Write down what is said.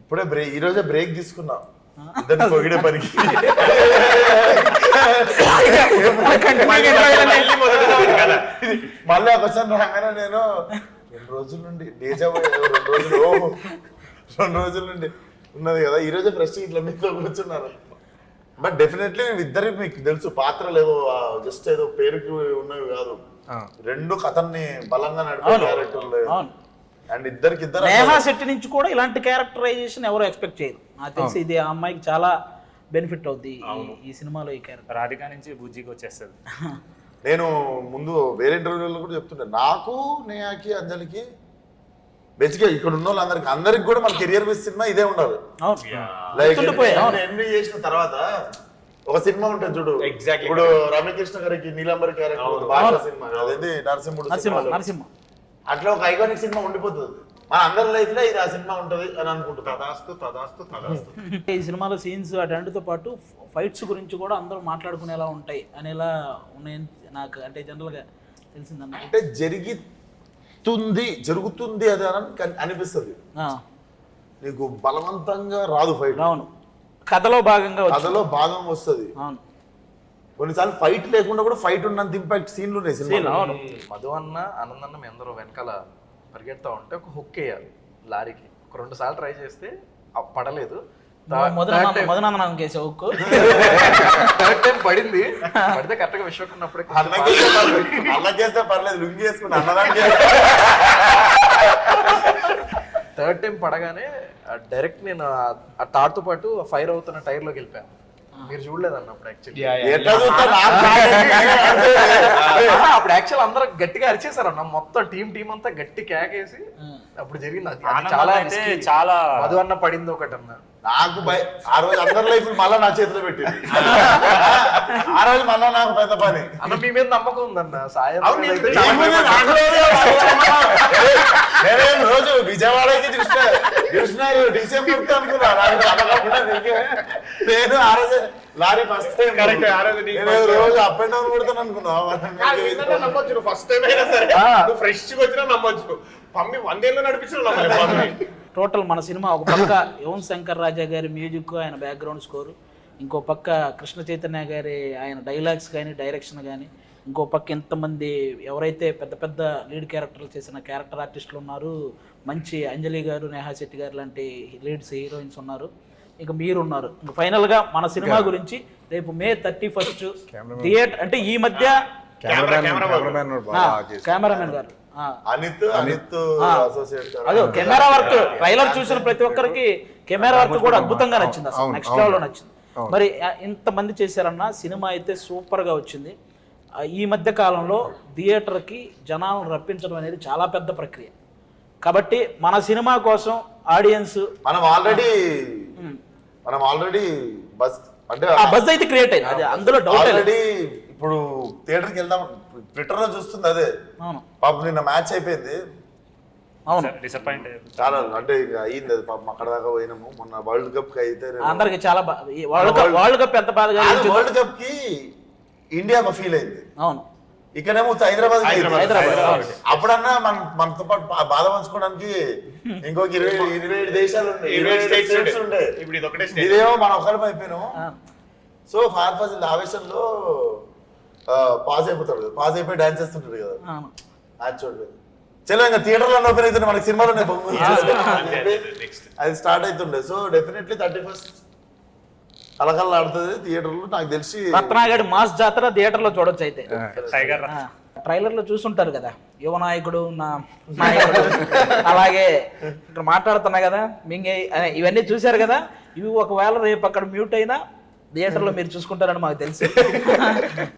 ఇప్పుడే ఈ రోజే బ్రేక్ తీసుకున్నా ఇద్దరిని పొగిడే పనికి. మళ్ళీ ఒకసారి రాగానే నేను 2 రోజుల నుండి రెండు రోజుల నుండి ఉన్నది కదా, ఈ రోజే ఫ్రెష్ ఇట్లా మీతో కూర్చున్నారు. బట్ డెఫినెట్లీ ఇద్దరికి మీకు తెలుసు పాత్రలు ఏదో జస్ట్ ఏదో పేరుకి ఉన్నవి కాదు, రెండు కథల్ని బలంగా నడిపే క్యారెక్టర్లు. అండ్ ఇద్దరికి నేహా శెట్టి నుంచి కూడా ఇలాంటి క్యారెక్టరైజేషన్ ఎవరు ఎక్స్పెక్ట్ చేయరు. నాకు తెలిసి ఇది ఆ అమ్మాయికి చాలా బెనిఫిట్ అవుద్ది ఈ సినిమాలో. ఈ క్యారెక్టర్ రాధిక నుంచి బుజ్జికి వచ్చేస్తుంది. నేను ముందు వేరే ఇంటర్వ్యూలో కూడా చెప్తుంటే, నాకు నేహాకి అంజలికి బేసిక్గా ఇక్కడ ఉన్న వాళ్ళందరికి కూడా మన కెరియర్ బేస్ సినిమా ఇదే ఉండాలి. లైక్ ఎంబీ చేసిన తర్వాత ఒక సినిమా ఉంటుంది చూడు, ఇప్పుడు రమ్యకృష్ణ గారికి నీలాంబరి క్యారెక్టర్ బాగా సినిమా అదేంటి నరసింహ, అట్లా ఒక ఐకానిక్ సినిమా ఉండిపోతుంది మన అందరి లైఫ్ లో. ఇది ఆ సినిమా ఉంటది అని అనుకుంటున్నాను. ఈ సినిమాలో సీన్స్ అటన్నిటితో పాటు ఫైట్స్ గురించి కూడా అందరూ మాట్లాడుకునేలా ఉంటాయి అనేలా ఉన్నాయని నాకు అంటే జనరల్ గా తెలిసిందన్న. అంటే జరుగుతుంది అది అని అనిపిస్తుంది, నీకు బలవంతంగా రాదు ఫైట్. అవును, కథలో భాగం వస్తుంది. అవును, కొన్నిసార్లు ఫైట్ లేకుండా కూడా ఫైట్ ఉన్నంత ఇంపాక్ట్ సీన్లు ఉన్నాయి సినిమా. మధు అన్న ఆనందన్న మీ అందరూ వెనకాల పరిగెడతా ఉంటే ఒక హుక్ వేయాలి లారీకి. ఒక 2 సార్లు ట్రై చేస్తే పడలేదు, థర్డ్ టైం పడింది. పడితే కరెక్ట్ గా విశ్వకున్నప్పుడే అన్నకేస్తే పర్లేదు, లుంగి వేసుకుని అన్నదానికి. థర్డ్ టైం పడగానే డైరెక్ట్ నేను ఆ తాడుతో పాటు ఫైర్ అవుతున్న టైర్ లోకి వెళ్ళిపోయాను. మీరు చూడలేదు అన్నప్పుడు అప్పుడు యాక్చువల్ అందరూ గట్టిగా అరిచేసారు అన్న, మొత్తం టీం అంతా గట్టి కేకేసి అప్పుడు జరిగింది. అది చాలా మధు అన్న పడింది ఒకటి అన్న. నాకు ఆ రోజు అందరి లైఫ్ మళ్ళా నా చేతిలో పెట్టింది. ఆ రోజు మళ్ళా నాకు పెద్ద పని అన్న. మీ మీద నమ్మకం ఉందన్న. సాయం రోజు విజయవాడకి చూసినారు డిసెంబర్ అనుకున్నా. నేను ఆ రోజు లారీ ఫస్ట్ టైం రోజు అప్ అండ్ డౌన్ కొడతాను అనుకున్నా. నమ్మొచ్చు ఫస్ట్ టైం అయినా సరే, ఫ్రెష్ వచ్చినా నమ్మొచ్చు. పంపి 100 ఏళ్ళు నడిపించిన. టోటల్ మన సినిమా ఒక పక్క యువన్ శంకర్ రాజా గారి మ్యూజిక్, ఆయన బ్యాక్గ్రౌండ్ స్కోరు, ఇంకో పక్క కృష్ణ చైతన్య గారి ఆయన డైలాగ్స్ కానీ డైరెక్షన్ కానీ, ఇంకో పక్క ఎంతమంది ఎవరైతే పెద్ద పెద్ద లీడ్ క్యారెక్టర్లు చేసిన క్యారెక్టర్ ఆర్టిస్టులు ఉన్నారు, మంచి అంజలి గారు, నేహా శెట్టి గారు లాంటి లీడ్స్ హీరోయిన్స్ ఉన్నారు, ఇంకా మీరు ఉన్నారు. ఇంకా ఫైనల్గా మన సినిమా గురించి రేపు May 31 థియేటర్ అంటే ఈ మధ్య కెమెరామెన్ గారు అదే కెమెరా వర్క్ ట్రైలర్ చూసిన ప్రతి ఒక్కరికి కెమెరా వర్క్ కూడా అద్భుతంగా నచ్చింది, అసలు నెక్స్ట్ లెవెల్లో నచ్చింది. మరి ఇంతమంది చేశారన్న సినిమా అయితే సూపర్గా వచ్చింది. ఈ మధ్య కాలంలో థియేటర్కి జనాలను రప్పించడం అనేది చాలా పెద్ద ప్రక్రియ. కాబట్టి మన సినిమా కోసం ఆడియన్స్ మనం ఆల్రెడీ బస్ అంటే బస్ అయితే క్రియేట్ అయింది, అది అందులో డౌట్ ఆల్రెడీ. ఇప్పుడు థియేటర్కి వెళ్దాం ట్విట్టర్ లో చూస్తుంది అదే. అవును పాపం నిన్న మ్యాచ్ అయిపోయింది, అవును డిసప్పాయింట్ చాలా అంటే అయ్యింది అది పాపం. అక్కడ దాకా పోయినాము మొన్న వరల్డ్ కప్ కి. అయితే అందరికి చాలా వరల్డ్ కప్ ఎంత బాధగా వరల్డ్ కప్ కి ఇండియాకు ఫీల్ అయింది. అవును, ఇక్కడేమో హైదరాబాద్. అప్పుడన్నా మనతో పాటు బాధ పంచుకోవడానికి ఇంకొక 27 దేశాలు ఉండే. ఇదేమో మనం ఒకరి అయిపోయినాము. సో ఫార్ఫాజ్ ఆవేశంలో పాజ్ అయిపోతాడు, పాజ్ అయిపోయి డాన్స్ చేస్తుంటాడు కదా, అది చూడలేదు. చలో ఇంకా థియేటర్లో ఓపెన్ అవుతుండే, మనకి సినిమాలోనే అది స్టార్ట్ అవుతుండే. సో డెఫినెట్లీ 31 కలకల్లా ఆడుతుంది థియేటర్లో. నాకు తెలిసి రత్నాగడి మాస్ జాతర థియేటర్లో చూడొచ్చు. అయితే ట్రైలర్ లో చూసుంటారు కదా, యువ నాయకుడు నా నాయకుడు అలాగే ఇక్కడ మాట్లాడుతున్నా కదా మింగే ఇవన్నీ చూశారు కదా. ఇవి ఒకవేళ రేపు అక్కడ మ్యూట్ అయినా థియేటర్లో మీరు చూసుకుంటారని మాకు తెలుసు.